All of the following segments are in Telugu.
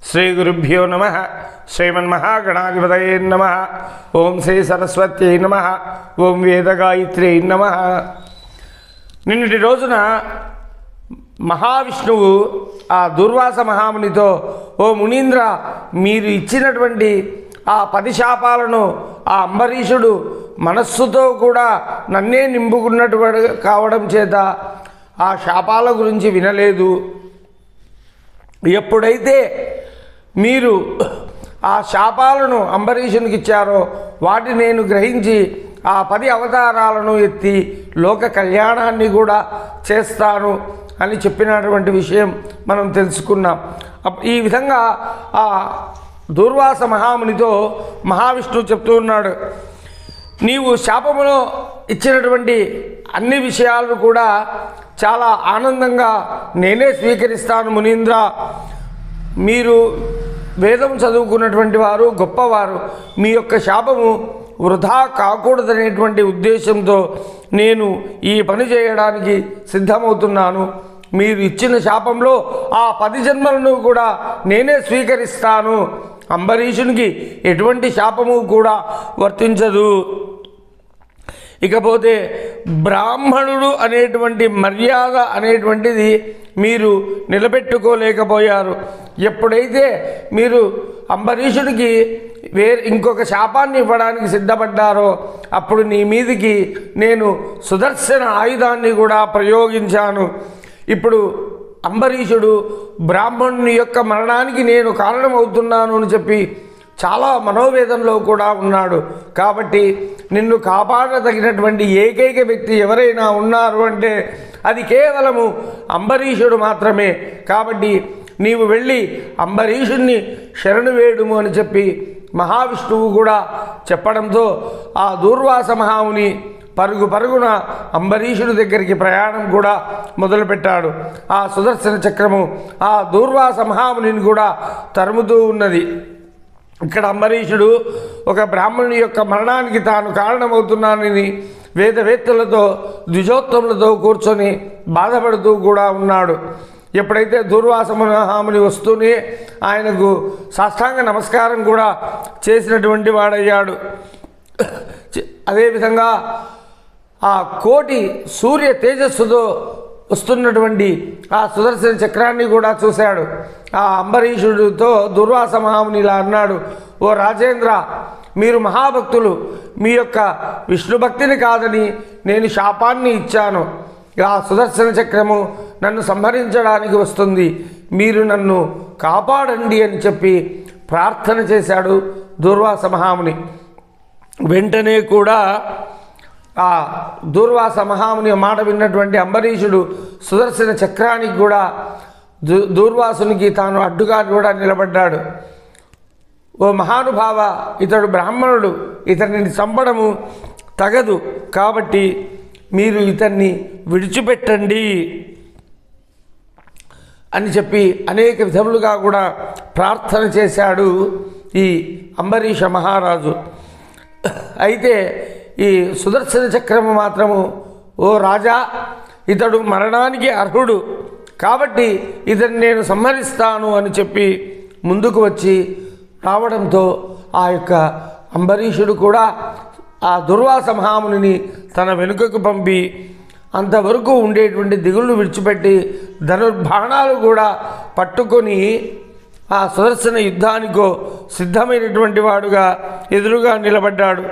శ్రీ గురుభ్యో నమః. శ్రీమన్మహాగణాధిపతయే నమః. ఓం శ్రీ సరస్వత్యై నమః. ఓం వేదగాయత్ర్యై నమః. నిన్నటి రోజున మహావిష్ణువు ఆ దుర్వాస మహామునితో, ఓ మునీంద్ర, మీరు ఇచ్చినటువంటి ఆ 10 శాపాలను ఆ అంబరీషుడు మనస్సుతో కూడా నన్నే నింపుకున్నటువంటి కావడం చేత ఆ శాపాల గురించి వినలేదు. ఎప్పుడైతే మీరు ఆ శాపాలను అంబరీషునికి ఇచ్చారో వాటిని నేను గ్రహించి ఆ 10 అవతారాలను ఎత్తి లోక కళ్యాణాన్ని కూడా చేస్తాను అని చెప్పినటువంటి విషయం మనం తెలుసుకున్నాం. ఈ విధంగా ఆ దుర్వాస మహామునితో మహావిష్ణువు చెప్తూ ఉన్నాడు, నీవు శాపములో ఇచ్చినటువంటి అన్ని విషయాలను కూడా చాలా ఆనందంగా నేనే స్వీకరిస్తాను మునీంద్ర. మీరు వేదం చదువుకున్నటువంటి వారు, గొప్పవారు. మీ యొక్క శాపము వృధా కాకూడదనేటువంటి ఉద్దేశంతో నేను ఈ పని చేయడానికి సిద్ధమవుతున్నాను. మీరు ఇచ్చిన శాపంలో ఆ 10 జన్మలను కూడా నేనే స్వీకరిస్తాను. అంబరీషునికి ఎటువంటి శాపము కూడా వర్తించదు. ఇకపోతే బ్రాహ్మణుడు అనేటువంటి మర్యాద అనేటువంటిది మీరు నిలబెట్టుకోలేకపోయారు. ఎప్పుడైతే మీరు అంబరీషుడికి ఇంకొక శాపాన్ని ఇవ్వడానికి సిద్ధపడ్డారో అప్పుడు నీ మీదికి నేను సుదర్శన ఆయుధాన్ని కూడా ప్రయోగించాను. ఇప్పుడు అంబరీషుడు బ్రాహ్మణుని యొక్క మరణానికి నేను కారణమవుతున్నాను అని చెప్పి చాలా మనోవేదనలో కూడా ఉన్నాడు. కాబట్టి నిన్ను కాపాడదగినటువంటి ఏకైక వ్యక్తి ఎవరైనా ఉన్నారు అంటే అది కేవలము అంబరీషుడు మాత్రమే. కాబట్టి నీవు వెళ్ళి అంబరీషుణ్ణి శరణు వేడుము అని చెప్పి మహావిష్ణువు కూడా చెప్పడంతో ఆ దూర్వాస మహాముని పరుగున అంబరీషుడి దగ్గరికి ప్రయాణం కూడా మొదలుపెట్టాడు. ఆ సుదర్శన చక్రము ఆ దూర్వాస మహామునిని కూడా తరుముతూ ఉన్నది. ఇక్కడ అంబరీషుడు ఒక బ్రాహ్మణుని యొక్క మరణానికి తాను కారణమవుతున్నానని వేదవేత్తలతో ద్విజోత్తములతో కూర్చొని బాధపడుతూ కూడా ఉన్నాడు. ఎప్పుడైతే దూర్వాస మహాముని వస్తూనే ఆయనకు సాష్టాంగ నమస్కారం కూడా చేసినటువంటి వాడయ్యాడు. అదేవిధంగా ఆ కోటి సూర్య తేజస్సుతో వస్తున్నటువంటి ఆ సుదర్శన చక్రాన్ని కూడా చూశాడు. ఆ అంబరీషుడితో దుర్వాస మహాముని ఇలా అన్నాడు, ఓ రాజేంద్ర, మీరు మహాభక్తులు. మీ యొక్క విష్ణు భక్తిని కాదని నేను శాపాన్ని ఇచ్చాను. ఆ సుదర్శన చక్రము నన్ను సంహరించడానికి వస్తుంది. మీరు నన్ను కాపాడండి అని చెప్పి ప్రార్థన చేశాడు దుర్వాస మహాముని. వెంటనే కూడా ఆ దూర్వాస మహాముని మాట విన్నటువంటి అంబరీషుడు సుదర్శన చక్రానికి కూడా దూర్వాసునికి తాను అడ్డుగా కూడా నిలబడ్డాడు. ఓ మహానుభావ, ఇతడు బ్రాహ్మణుడు, ఇతన్ని చంపడము తగదు. కాబట్టి మీరు ఇతన్ని విడిచిపెట్టండి అని చెప్పి అనేక విధములుగా కూడా ప్రార్థన చేశాడు ఈ అంబరీష మహారాజు. అయితే ఈ సుదర్శన చక్రము మాత్రము, ఓ రాజా, ఇతడు మరణానికి అర్హుడు, కాబట్టి ఇతన్ని నేను సంహరిస్తాను అని చెప్పి ముందుకు వచ్చి రావడంతో ఆ యొక్క అంబరీషుడు కూడా ఆ దుర్వాస మహామునిని తన వెనుకకు పంపి అంతవరకు ఉండేటువంటి దిగుళ్ళు విడిచిపెట్టి ధనుర్బాణాలు కూడా పట్టుకొని ఆ సుదర్శన యుద్ధానికో సిద్ధమైనటువంటి వాడుగా ఎదురుగా నిలబడ్డాడు.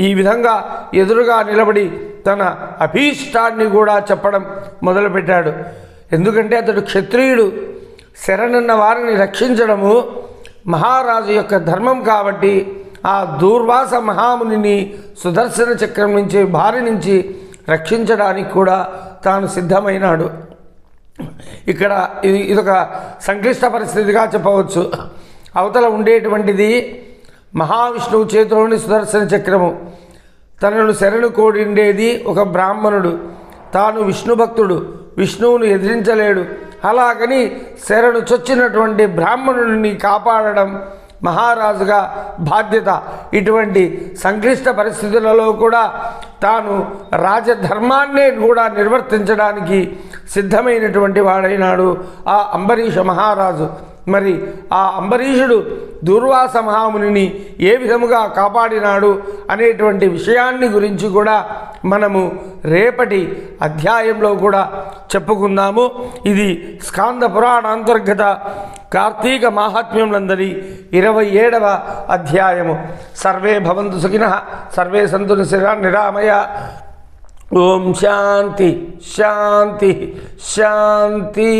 ఈ విధంగా ఎదురుగా నిలబడి తన అభీష్టాన్ని కూడా చెప్పడం మొదలుపెట్టాడు. ఎందుకంటే అతడు క్షత్రియుడు. శరణన్న వారిని రక్షించడము మహారాజు యొక్క ధర్మం. కాబట్టి ఆ దూర్వాస మహామునిని సుదర్శన చక్రం నుంచి బారి నుంచి రక్షించడానికి కూడా తాను సిద్ధమైనాడు. ఇక్కడ ఇదొక సంక్లిష్ట పరిస్థితిగా చెప్పవచ్చు. అవతల ఉండేటువంటిది మహావిష్ణువు చేతిలోని సుదర్శన చక్రము. తనను శరణు కోడిండేది ఒక బ్రాహ్మణుడు. తాను విష్ణు భక్తుడు, విష్ణువును ఎదిరించలేడు. అలాగని శరణు చొచ్చినటువంటి బ్రాహ్మణుడిని కాపాడడం మహారాజుగా బాధ్యత. ఇటువంటి సంక్లిష్ట పరిస్థితులలో కూడా తాను రాజధర్మాన్నే కూడా నిర్వర్తించడానికి సిద్ధమైనటువంటి వాడైనాడు ఆ అంబరీష మహారాజు. మరి ఆ అంబరీషుడు దూర్వాస మహామునిని ఏ విధముగా కాపాడినాడు అనేటువంటి విషయాన్ని గురించి కూడా మనము రేపటి అధ్యాయంలో కూడా చెప్పుకుందాము. ఇది స్కాంద పురాణాంతర్గత కార్తీక మాహాత్మ్యంలందరి 27వ అధ్యాయము. సర్వే భవంతు సుఖినః, సర్వే సంతు నిరామయ. ఓం శాంతి శాంతి శాంతి.